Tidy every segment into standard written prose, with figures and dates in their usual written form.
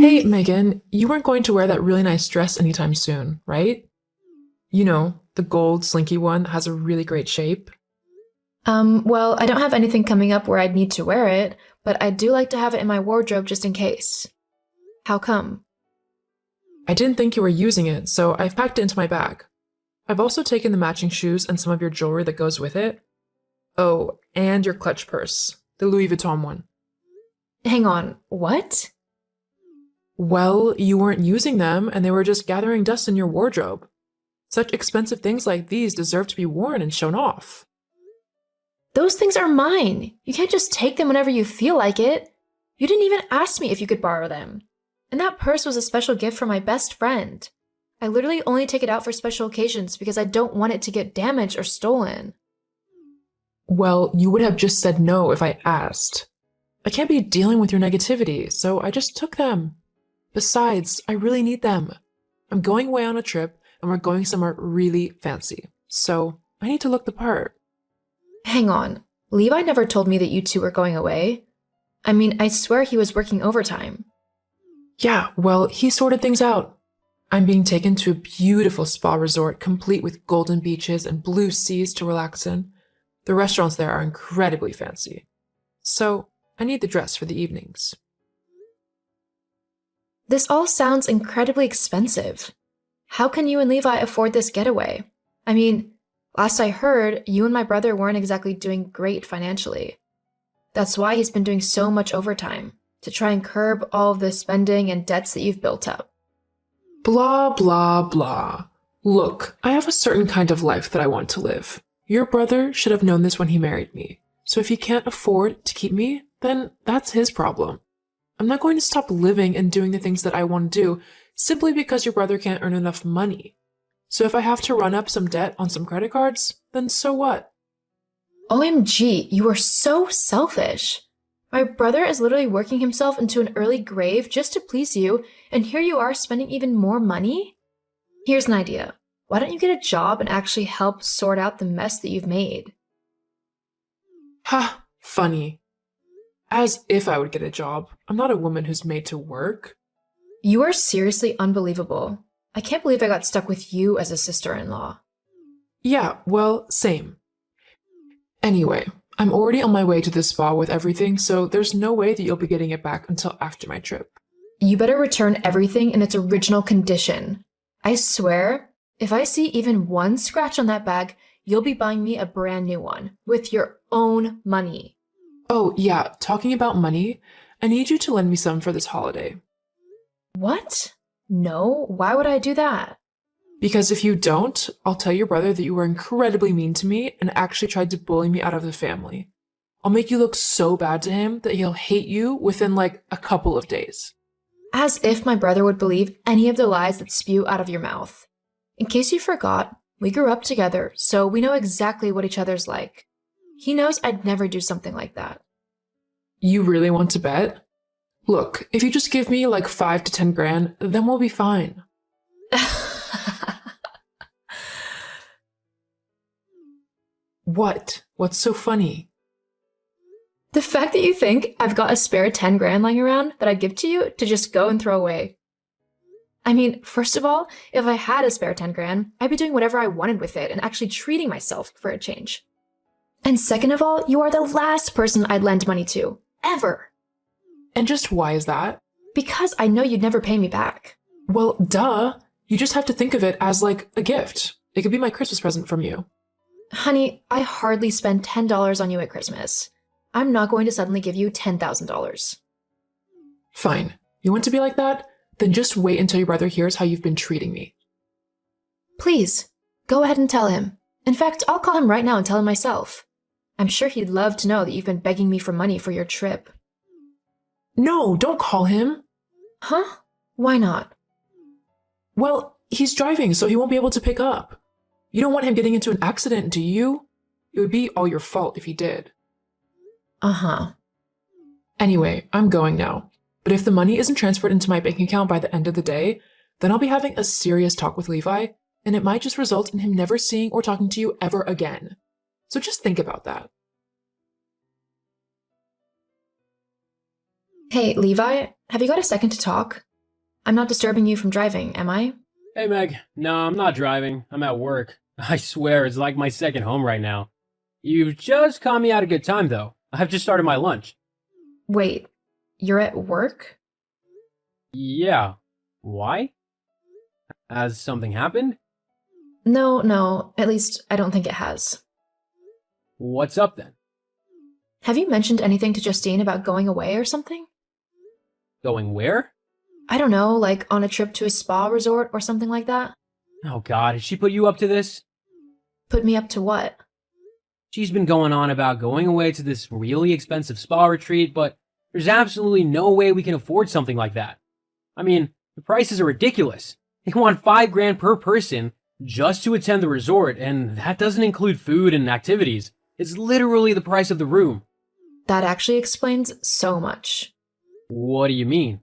Hey, Megan, you weren't going to wear that really nice dress anytime soon, right? You know, the gold slinky one that has a really great shape. Well, I don't have anything coming up where I'd need to wear it, but I do like to have it in my wardrobe just in case. How come? I didn't think you were using it, so I've packed it into my bag. I've also taken the matching shoes and some of your jewelry that goes with it. Oh, and your clutch purse, the Louis Vuitton one. Hang on, what? Well, you weren't using them and they were just gathering dust in your wardrobe. Such expensive things like these deserve to be worn and shown off. Those things are mine. You can't just take them whenever you feel like it. You didn't even ask me if you could borrow them. And that purse was a special gift from my best friend. I literally only take it out for special occasions because I don't want it to get damaged or stolen. Well, you would have just said no if I asked. I can't be dealing with your negativity, so I just took them. Besides, I really need them. I'm going away on a trip and we're going somewhere really fancy, so I need to look the part. Hang on, Levi never told me that you two were going away. I mean, I swear he was working overtime. Yeah, well, he sorted things out. I'm being taken to a beautiful spa resort complete with golden beaches and blue seas to relax in. The restaurants there are incredibly fancy. So, I need the dress for the evenings. This all sounds incredibly expensive. How can you and Levi afford this getaway? I mean, last I heard, you and my brother weren't exactly doing great financially. That's why he's been doing so much overtime, to try and curb all of the spending and debts that you've built up. Blah, blah, blah. Look, I have a certain kind of life that I want to live. Your brother should have known this when he married me. So if he can't afford to keep me, then that's his problem. I'm not going to stop living and doing the things that I want to do simply because your brother can't earn enough money. So if I have to run up some debt on some credit cards, then so what? OMG, you are so selfish. My brother is literally working himself into an early grave just to please you, and here you are spending even more money? Here's an idea. Why don't you get a job and actually help sort out the mess that you've made? Ha, funny. As if I would get a job. I'm not a woman who's made to work. You are seriously unbelievable. I can't believe I got stuck with you as a sister-in-law. Yeah, well, same. Anyway, I'm already on my way to the spa with everything, so there's no way that you'll be getting it back until after my trip. You better return everything in its original condition. I swear, if I see even one scratch on that bag, you'll be buying me a brand new one with your own money. Oh, yeah, talking about money, I need you to lend me some for this holiday. What? No, why would I do that? Because if you don't, I'll tell your brother that you were incredibly mean to me and actually tried to bully me out of the family. I'll make you look so bad to him that he'll hate you within like a couple of days. As if my brother would believe any of the lies that spew out of your mouth. In case you forgot, we grew up together, so we know exactly what each other's like. He knows I'd never do something like that. You really want to bet? Look, if you just give me like 5 to 10 grand, then we'll be fine. What? What's so funny? The fact that you think I've got a spare 10 grand lying around that I'd give to you to just go and throw away. I mean, first of all, if I had a spare 10 grand, I'd be doing whatever I wanted with it and actually treating myself for a change. And second of all, you are the last person I'd lend money to, ever. And just why is that? Because I know you'd never pay me back. Well, duh. You just have to think of it as like a gift. It could be my Christmas present from you. Honey, I hardly spend $10 on you at Christmas. I'm not going to suddenly give you $10,000. Fine. You want to be like that? Then just wait until your brother hears how you've been treating me. Please, go ahead and tell him. In fact, I'll call him right now and tell him myself. I'm sure he'd love to know that you've been begging me for money for your trip. No, don't call him. Huh? Why not? Well, he's driving, so he won't be able to pick up. You don't want him getting into an accident, do you? It would be all your fault if he did. Uh-huh. Anyway, I'm going now. But if the money isn't transferred into my bank account by the end of the day, then I'll be having a serious talk with Levi, and it might just result in him never seeing or talking to you ever again. So just think about that. Hey, Levi, have you got a second to talk? I'm not disturbing you from driving, am I? Hey Meg, no, I'm not driving. I'm at work. I swear it's like my second home right now. You've just caught me at a good time though. I've just started my lunch. Wait, you're at work? Yeah. Why? Has something happened? No, at least I don't think it has. What's up then? Have you mentioned anything to Justine about going away or something? Going where? I don't know, like on a trip to a spa resort or something like that? Oh god, has she put you up to this? Put me up to what? She's been going on about going away to this really expensive spa retreat, but there's absolutely no way we can afford something like that. I mean, the prices are ridiculous. They want $5 grand per person just to attend the resort, and that doesn't include food and activities. It's literally the price of the room. That actually explains so much. What do you mean?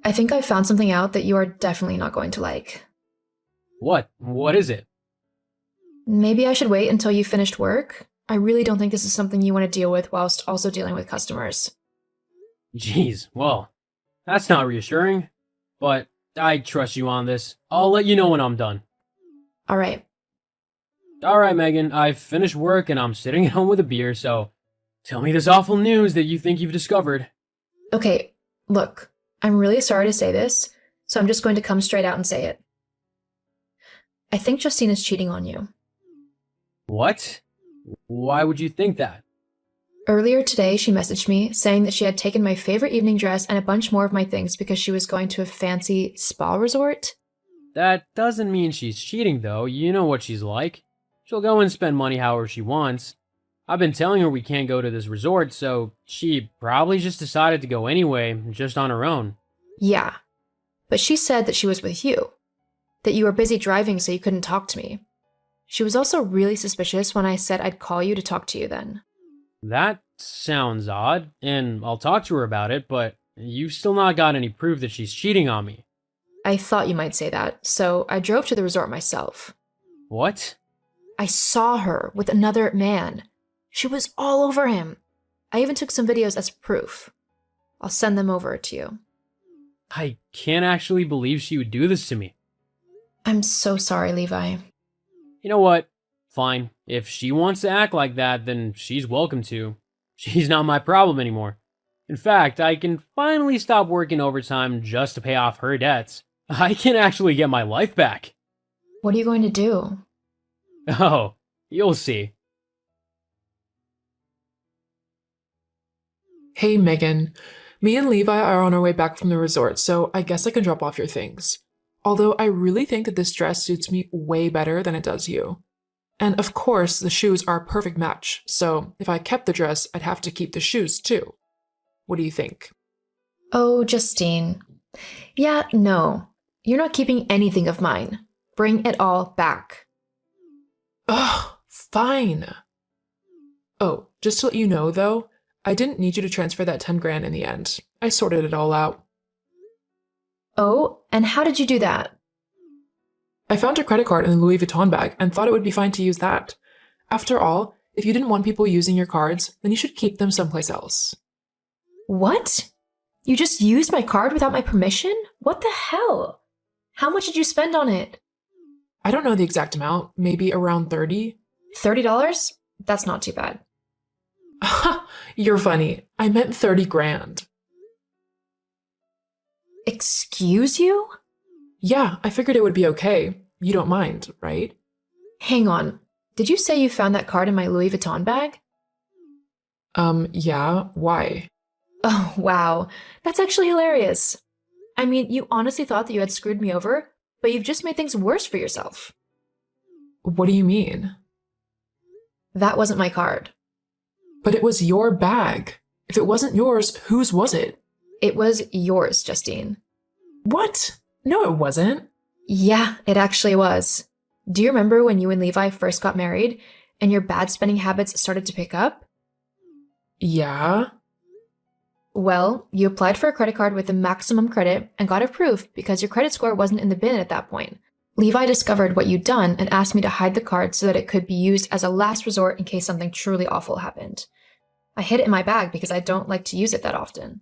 I think I found something out that you are definitely not going to like. What? What is it? Maybe I should wait until you finished work? I really don't think this is something you want to deal with whilst also dealing with customers. Jeez, well, that's not reassuring. But I trust you on this. I'll let you know when I'm done. Alright. Alright, Megan, I've finished work and I'm sitting at home with a beer, so tell me this awful news that you think you've discovered. Okay, look, I'm really sorry to say this, so I'm just going to come straight out and say it. I think Justine is cheating on you. What? Why would you think that? Earlier today, she messaged me saying that she had taken my favorite evening dress and a bunch more of my things because she was going to a fancy spa resort. That doesn't mean she's cheating, though. You know what she's like. She'll go and spend money however she wants. I've been telling her we can't go to this resort, so she probably just decided to go anyway, just on her own. Yeah, but she said that she was with you, that you were busy driving so you couldn't talk to me. She was also really suspicious when I said I'd call you to talk to you then. That sounds odd, and I'll talk to her about it, but you've still not got any proof that she's cheating on me. I thought you might say that, so I drove to the resort myself. What? I saw her with another man. She was all over him. I even took some videos as proof. I'll send them over to you. I can't actually believe she would do this to me. I'm so sorry, Levi. You know what? Fine. If she wants to act like that, then she's welcome to. She's not my problem anymore. In fact, I can finally stop working overtime just to pay off her debts. I can actually get my life back. What are you going to do? Oh, you'll see. Hey, Megan. Me and Levi are on our way back from the resort, so I guess I can drop off your things. Although I really think that this dress suits me way better than it does you. And of course, the shoes are a perfect match, so if I kept the dress, I'd have to keep the shoes too. What do you think? Oh, Justine. Yeah, no. You're not keeping anything of mine. Bring it all back. Ugh, fine. Oh, just to let you know though, I didn't need you to transfer that 10 grand in the end. I sorted it all out. Oh, and how did you do that? I found a credit card in the Louis Vuitton bag and thought it would be fine to use that. After all, if you didn't want people using your cards, then you should keep them someplace else. What? You just used my card without my permission? What the hell? How much did you spend on it? I don't know the exact amount, maybe around 30. $30? That's not too bad. You're funny. I meant 30 grand. Excuse you? Yeah, I figured it would be okay. You don't mind, right? Hang on. Did you say you found that card in my Louis Vuitton bag? Yeah, why? Oh, wow. That's actually hilarious. I mean, you honestly thought that you had screwed me over, but you've just made things worse for yourself. What do you mean? That wasn't my card. But it was your bag. If it wasn't yours, whose was it? It was yours, Justine. What? No, it wasn't. Yeah, it actually was. Do you remember when you and Levi first got married and your bad spending habits started to pick up? Yeah. Well, you applied for a credit card with the maximum credit and got approved because your credit score wasn't in the bin at that point. Levi discovered what you'd done and asked me to hide the card so that it could be used as a last resort in case something truly awful happened. I hid it in my bag because I don't like to use it that often.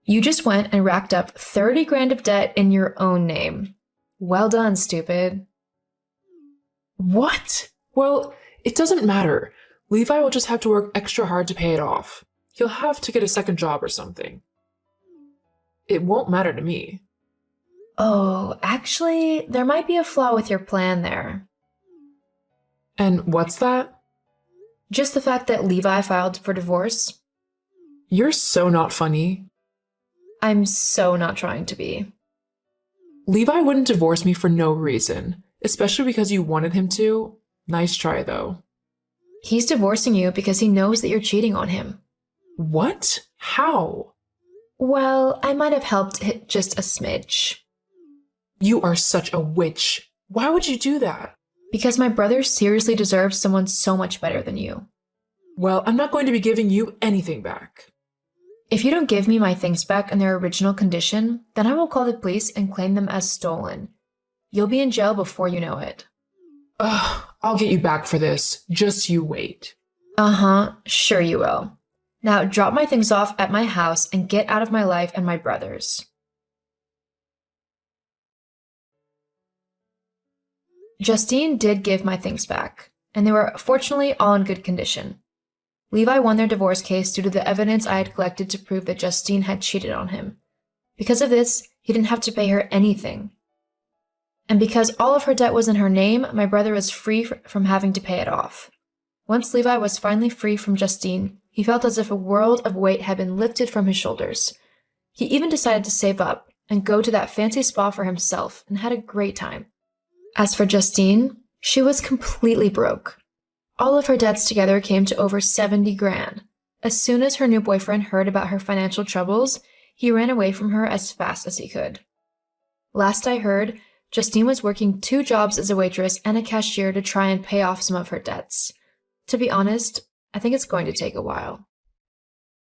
You just went and racked up 30 grand of debt in your own name. Well done, stupid. What? Well, it doesn't matter. Levi will just have to work extra hard to pay it off. He'll have to get a second job or something. It won't matter to me. Oh, actually, there might be a flaw with your plan there. And what's that? Just the fact that Levi filed for divorce. You're so not funny. I'm so not trying to be. Levi wouldn't divorce me for no reason, especially because you wanted him to. Nice try, though. He's divorcing you because he knows that you're cheating on him. What? How? Well, I might have helped just a smidge. You are such a witch. Why would you do that? Because my brother seriously deserves someone so much better than you. Well, I'm not going to be giving you anything back. If you don't give me my things back in their original condition, then I will call the police and claim them as stolen. You'll be in jail before you know it. Ugh, I'll get you back for this. Just you wait. Uh-huh, sure you will. Now drop my things off at my house and get out of my life and my brother's. Justine did give my things back, and they were fortunately all in good condition. Levi won their divorce case due to the evidence I had collected to prove that Justine had cheated on him. Because of this, he didn't have to pay her anything. And because all of her debt was in her name, my brother was free from having to pay it off. Once Levi was finally free from Justine, he felt as if a world of weight had been lifted from his shoulders. He even decided to save up and go to that fancy spa for himself and had a great time. As for Justine, she was completely broke. All of her debts together came to over 70 grand. As soon as her new boyfriend heard about her financial troubles, he ran away from her as fast as he could. Last I heard, Justine was working 2 jobs as a waitress and a cashier to try and pay off some of her debts. To be honest, I think it's going to take a while.